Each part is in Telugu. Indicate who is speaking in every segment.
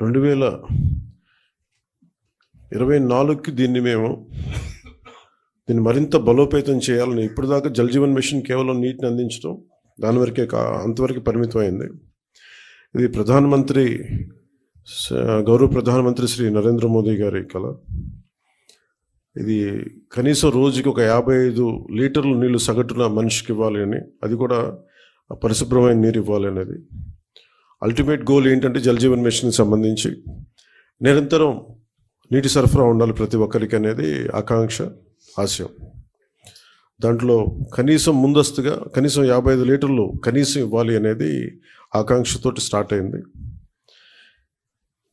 Speaker 1: 2024కి దీన్ని మరింత బలోపేతం చేయాలని. ఇప్పటిదాకా జల్ జీవన్ మిషన్ కేవలం నీటిని అందించడం దాని వరకే అంతవరకు పరిమితమైంది. ఇది గౌరవ ప్రధానమంత్రి శ్రీ నరేంద్ర మోదీ గారి కళ. ఇది కనీసం రోజుకి ఒక 55 లీటర్ల నీళ్లు సగటున మనిషికి ఇవ్వాలి అని, అది కూడా పరిశుభ్రమైన నీరు ఇవ్వాలి అనేది. అల్టిమేట్ గోల్ ఏంటంటే జల్ జీవన్ మిషన్కి సంబంధించి నిరంతరం నీటి సరఫరా ఉండాలి ప్రతి ఒక్కరికి అనేది ఆకాంక్ష, ఆశయం. దాంట్లో కనీసం ముందస్తుగా కనీసం 55 లీటర్లు కనీసం ఇవ్వాలి అనేది ఆకాంక్షతోటి స్టార్ట్ అయింది.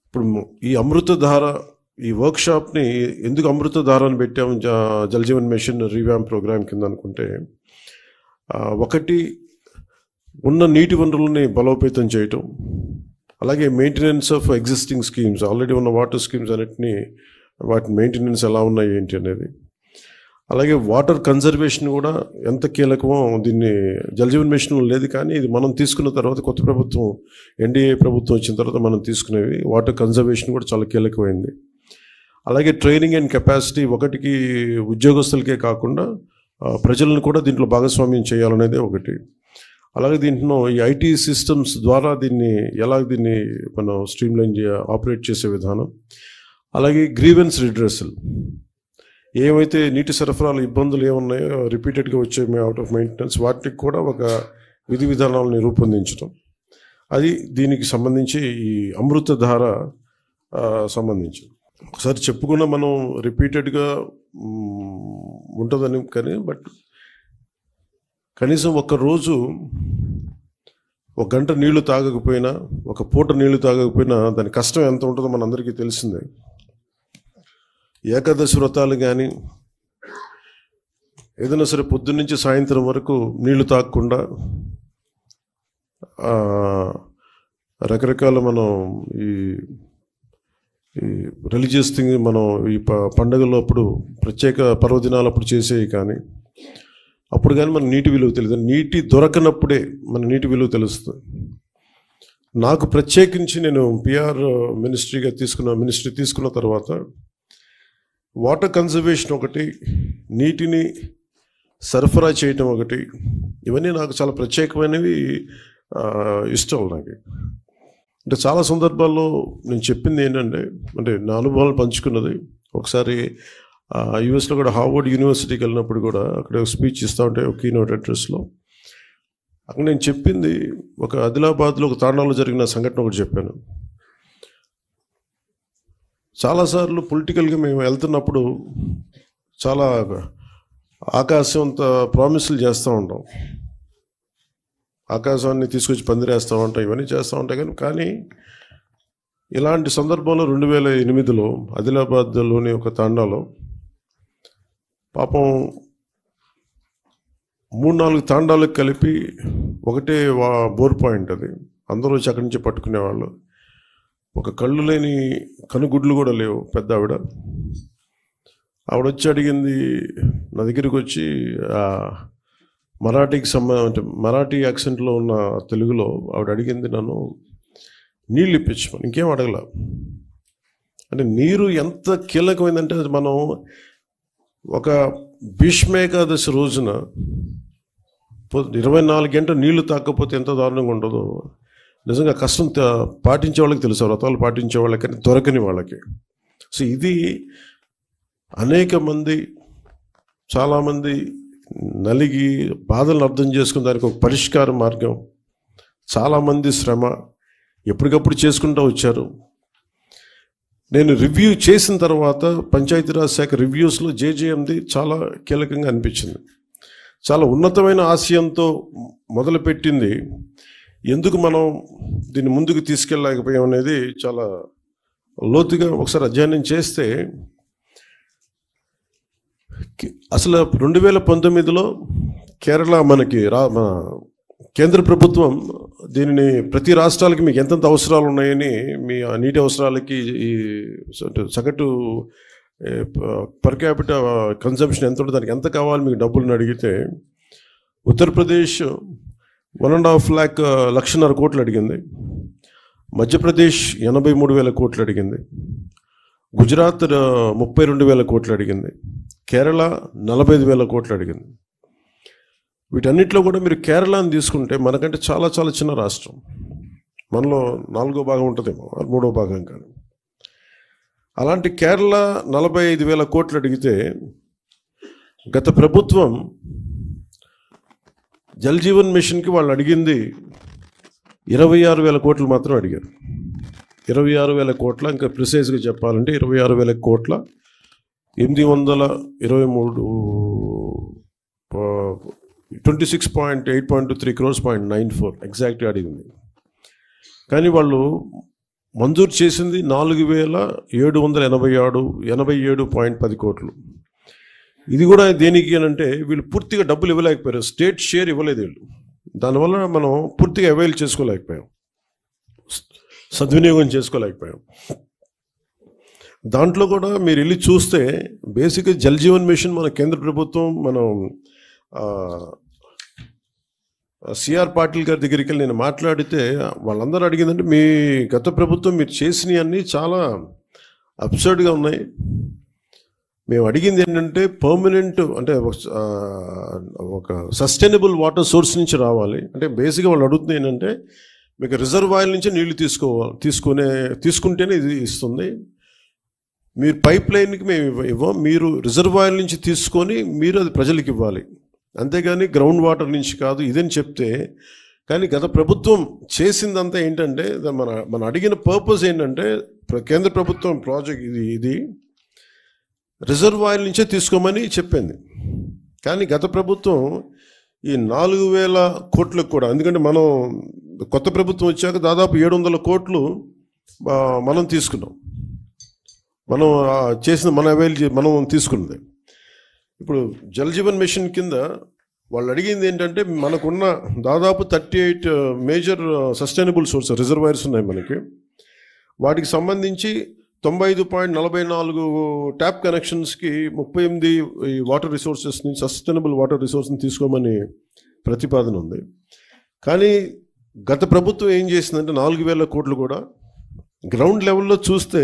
Speaker 1: ఇప్పుడు ఈ అమృతధార ఈ వర్క్షాప్ని ఎందుకు అమృతధార అని పెట్టాము Jal Jeevan mission revamp program కింద అనుకుంటే, ఒకటి ఉన్న నీటి వనరులని బలోపేతం చేయటం, అలాగే maintenance of existing schemes, already ఉన్న వాటర్ స్కీమ్స్ అన్నిటినీ వాటి మెయింటెనెన్స్ ఎలా ఉన్నాయి ఏంటి అనేది, అలాగే వాటర్ కన్జర్వేషన్ కూడా ఎంత కీలకమో. దీన్ని జల్ జీవన్ మిషన్ లేదు, కానీ ఇది మనం తీసుకున్న తర్వాత కొత్త ప్రభుత్వం ఎన్డీఏ ప్రభుత్వం వచ్చిన తర్వాత మనం తీసుకునేవి వాటర్ కన్జర్వేషన్ కూడా చాలా కీలకమైంది. అలాగే ట్రైనింగ్ అండ్ కెపాసిటీ, ఒకటికి ఉద్యోగస్తులకే కాకుండా ప్రజలను కూడా దీంట్లో భాగస్వామ్యం చేయాలనేది ఒకటి. అలాగే దీంట్లో ఈ ఐటీ సిస్టమ్స్ ద్వారా దీన్ని మనం స్ట్రీమ్లైన్ ఆపరేట్ చేసే విధానం, అలాగే గ్రీవెన్స్ రిడ్రెసల్, ఏమైతే నీటి సరఫరాలు ఇబ్బందులు ఏమున్నాయో రిపీటెడ్గా వచ్చే అవుట్ ఆఫ్ మెయింటెనెన్స్, వాటికి కూడా ఒక విధి విధానాలను రూపొందించడం, అది దీనికి సంబంధించి ఈ అమృతధార సంబంధించి ఒకసారి చెప్పుకున్న మనం రిపీటెడ్గా ఉంటుందని. కానీ బట్ కనీసం ఒక్కరోజు 1 గంట నీళ్లు తాగకపోయినా, ఒక పూట నీళ్లు తాగకపోయినా దాని కష్టం ఎంత ఉంటుందో మనందరికీ తెలిసిందే. ఏకాదశి వ్రతాలు కానీ ఏదైనా సరే పొద్దున్నుంచి సాయంత్రం వరకు నీళ్లు తాగకుండా రకరకాల మనం ఈ రిలీజియస్ థింగ్ మనం ఈ పండుగల్లో అప్పుడు ప్రత్యేక పర్వదినాలప్పుడు చేసేవి కానీ అప్పుడు కానీ మన నీటి విలువ తెలియదు. నీటి దొరకనప్పుడే మన నీటి విలువ తెలుస్తుంది. నాకు ప్రత్యేకించి నేను పిఆర్ మినిస్ట్రీ తీసుకున్న తర్వాత వాటర్ కన్జర్వేషన్ ఒకటి, నీటిని సరఫరా చేయటం ఒకటి, ఇవన్నీ నాకు చాలా ప్రత్యేకమైనవి, ఇష్టం నాకు. అంటే చాలా సందర్భాల్లో నేను చెప్పింది ఏంటంటే, అంటే నా అనుభవాలు పంచుకున్నది. ఒకసారి యూఎస్లో కూడా హార్వర్డ్ యూనివర్సిటీకి వెళ్ళినప్పుడు కూడా అక్కడ స్పీచ్ ఇస్తూ ఉంటే ఒక కీనోట్ అడ్రస్లో అక్కడ నేను చెప్పింది, ఒక ఆదిలాబాద్లో ఒక తాండాలో జరిగిన సంఘటన ఒకటి చెప్పాను. చాలాసార్లు పొలిటికల్గా మేము వెళ్తున్నప్పుడు చాలా ఆకాశంత ప్రామిసులు చేస్తూ ఉంటాం, ఆకాశాన్ని తీసుకొచ్చి పందిరేస్తూ ఉంటాం, ఇవన్నీ చేస్తూ ఉంటాం. కానీ ఇలాంటి సందర్భంలో 2008లో ఆదిలాబాద్లోని ఒక తాండాలో పాపం 3-4 తాండాలకు కలిపి ఒకటే బోర్ పాయింట్, అది అందరూ వచ్చి అక్కడి నుంచి పట్టుకునేవాళ్ళు. ఒక కళ్ళు లేని కనుగుడ్లు కూడా లేవు పెద్ద ఆవిడ వచ్చి అడిగింది నా దగ్గరికి వచ్చి, మరాఠీ యాక్సెంట్లో ఉన్న తెలుగులో ఆవిడ అడిగింది నన్ను నీళ్ళు ఇప్పించమని, ఇంకేం అడగల. అంటే నీరు ఎంత కీలకమైందంటే, మనం ఒక భీష్మేకాదశి రోజున 24 గంటలు నీళ్లు తాకపోతే ఎంత దారుణంగా ఉంటుందో నిజంగా కష్టం పాటించే వాళ్ళకి తెలుసు, వ్రతాలు పాటించే వాళ్ళకి, కానీ దొరకని వాళ్ళకి. సో ఇది అనేక మంది, చాలామంది నలిగి బాధలను అర్థం చేసుకుని దానికి ఒక పరిష్కార మార్గం, చాలామంది శ్రమ ఎప్పటికప్పుడు చేసుకుంటూ వచ్చారు. నేను రివ్యూ చేసిన తర్వాత పంచాయతీరాజ్ శాఖ రివ్యూస్లో జేజేఎంది చాలా కీలకంగా అనిపించింది. చాలా ఉన్నతమైన ఆశయంతో మొదలుపెట్టింది, ఎందుకు మనం దీన్ని ముందుకు తీసుకెళ్ళలేకపోయాం అనేది చాలా లోతుగా ఒకసారి అధ్యయనం చేస్తే, అసలు 2019లో కేరళ మన కేంద్ర ప్రభుత్వం దీనిని ప్రతి రాష్ట్రాలకి మీకు ఎంతెంత అవసరాలు ఉన్నాయని, మీ నీటి అవసరాలకి ఈ సగటు పర్ క్యాపిటల్ కన్సంప్షన్ ఎంత ఉంటుంది, దానికి ఎంత కావాలి మీకు డబ్బులను అడిగితే, ఉత్తరప్రదేశ్ 1.5 లక్షన్నర కోట్లు అడిగింది, మధ్యప్రదేశ్ 83,000 కోట్లు అడిగింది, గుజరాత్ 32,000 కోట్లు అడిగింది, కేరళ 45,000 కోట్లు అడిగింది. వీటన్నిటిలో కూడా మీరు కేరళని తీసుకుంటే మనకంటే చాలా చాలా చిన్న రాష్ట్రం, మనలో 4వ భాగం ఉంటుందేమో, 3వ భాగం కానీ. అలాంటి కేరళ 45,000 కోట్లు అడిగితే గత ప్రభుత్వం జల్ జీవన్ మిషన్కి వాళ్ళు అడిగింది 26,000 కోట్లు మాత్రం అడిగారు. 26,000 కోట్ల, ఇంకా ప్రిసైజ్గా చెప్పాలంటే 26,000 కోట్ల 823 26.8.3 crores 0.94 ఎగ్జాక్ట్గా అడిగింది. కానీ వాళ్ళు మంజూరు చేసింది 4,787.10 కోట్లు. ఇది కూడా దేనికి అని అంటే వీళ్ళు పూర్తిగా డబ్బులు ఇవ్వలేకపోయారు, స్టేట్ షేర్ ఇవ్వలేదు వీళ్ళు. దానివల్ల మనం పూర్తిగా అవైల్ చేసుకోలేకపోయాం, సద్వినియోగం చేసుకోలేకపోయాం. దాంట్లో కూడా మీరు వెళ్ళి చూస్తే బేసిక్గా జల్ జీవన్ మిషన్ మన కేంద్ర ప్రభుత్వం, మనం సిఆర్ పాటిల్ గారి దగ్గరికి వెళ్ళి నేను మాట్లాడితే వాళ్ళందరూ అడిగిందంటే మీ గత ప్రభుత్వం మీరు చేసినవన్నీ చాలా అబ్సర్డ్గా ఉన్నాయి, మేము అడిగింది ఏంటంటే పర్మనెంట్ అంటే ఒక సస్టైనబుల్ వాటర్ సోర్స్ నుంచి రావాలి. అంటే బేసిక్గా వాళ్ళు అడుగుతుంది ఏంటంటే మీకు రిజర్వాయర్ నుంచి నీళ్లు తీసుకుంటేనే ఇది ఇస్తుంది, మీరు పైప్ లైన్కి మేము ఇవ్వం, మీరు రిజర్వాయర్ నుంచి తీసుకొని మీరు అది ప్రజలకు ఇవ్వాలి, అంతేగాని గ్రౌండ్ వాటర్ నుంచి కాదు ఇదని చెప్తే. కానీ గత ప్రభుత్వం చేసిందంతా ఏంటంటే మన అడిగిన పర్పస్ ఏంటంటే కేంద్ర ప్రభుత్వం ప్రాజెక్ట్ ఇది రిజర్వాయర్ నుంచే తీసుకోమని చెప్పింది. కానీ గత ప్రభుత్వం ఈ 4,000 కోట్లకు కూడా, ఎందుకంటే మనం కొత్త ప్రభుత్వం వచ్చాక దాదాపు 700 కోట్లు మనం తీసుకున్నాం, మనం చేసిన మనం తీసుకున్నది. ఇప్పుడు జల్ జీవన్ మిషన్ కింద వాళ్ళు అడిగింది ఏంటంటే మనకున్న దాదాపు 38 మేజర్ సస్టైనబుల్ సోర్స్ రిజర్వాయర్స్ ఉన్నాయి మనకి, వాటికి సంబంధించి 95.44 ట్యాప్ కనెక్షన్స్కి 38 ఈ వాటర్ రిసోర్సెస్ నుంచి సస్టైనబుల్ వాటర్ రిసోర్స్ని తీసుకోమని ప్రతిపాదన ఉంది. కానీ గత ప్రభుత్వం ఏం చేసిందంటే 4,000 కోట్లు కూడా గ్రౌండ్ లెవెల్లో చూస్తే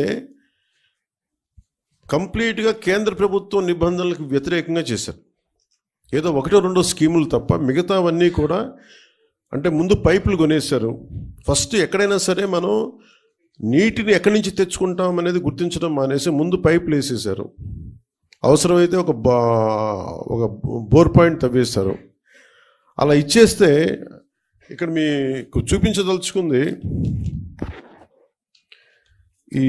Speaker 1: కంప్లీట్గా కేంద్ర ప్రభుత్వం నిబంధనలకు వ్యతిరేకంగా చేశారు. ఏదో 1-2 స్కీములు తప్ప మిగతావన్నీ కూడా, అంటే ముందు పైపులు కొనేశారు. ఫస్ట్ ఎక్కడైనా సరే మనం నీటిని ఎక్కడి నుంచి తెచ్చుకుంటాం అనేది గుర్తించడం మానేసి ముందు పైపులు వేసేసారు, అవసరమైతే ఒక బోర్ పాయింట్ తవ్వేశారు. అలా ఇచ్చేస్తే ఇక్కడ మీకు చూపించదలుచుకుంది ఈ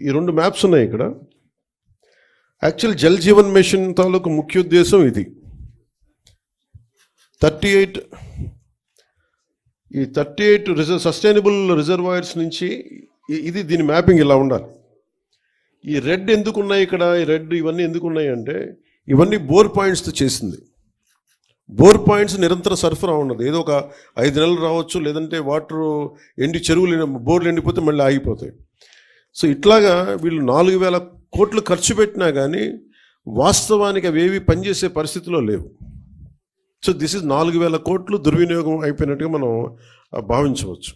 Speaker 1: ఈ 2 మ్యాప్స్ ఉన్నాయి ఇక్కడ. యాక్చువల్ జల్ జీవన్ మిషన్ తాలూకు ముఖ్య ఉద్దేశం ఇది. 38 సస్టైనబుల్ రిజర్వాయర్స్ నుంచి ఇది దీని మ్యాపింగ్ ఇలా ఉండాలి. ఈ రెడ్ ఎందుకున్నాయి ఇక్కడ, ఈ రెడ్ ఇవన్నీ ఎందుకున్నాయి అంటే ఇవన్నీ బోర్ పాయింట్స్తో చేసింది. బోర్ పాయింట్స్ నిరంతర సరఫరా ఉన్నది, ఏదో ఒక 5 నెలలు రావచ్చు, లేదంటే వాటర్ చెరువులు బోర్లు ఎండిపోతే మళ్ళీ ఆగిపోతాయి. సో ఇట్లాగా వీళ్ళు 4,000 కోట్లు ఖర్చు పెట్టినా కానీ వాస్తవానికి అవేవి పనిచేసే పరిస్థితిలో లేవు. సో దిస్ ఇస్ 4,000 కోట్లు దుర్వినియోగం అయిపోయినట్టుగా మనం భావించవచ్చు.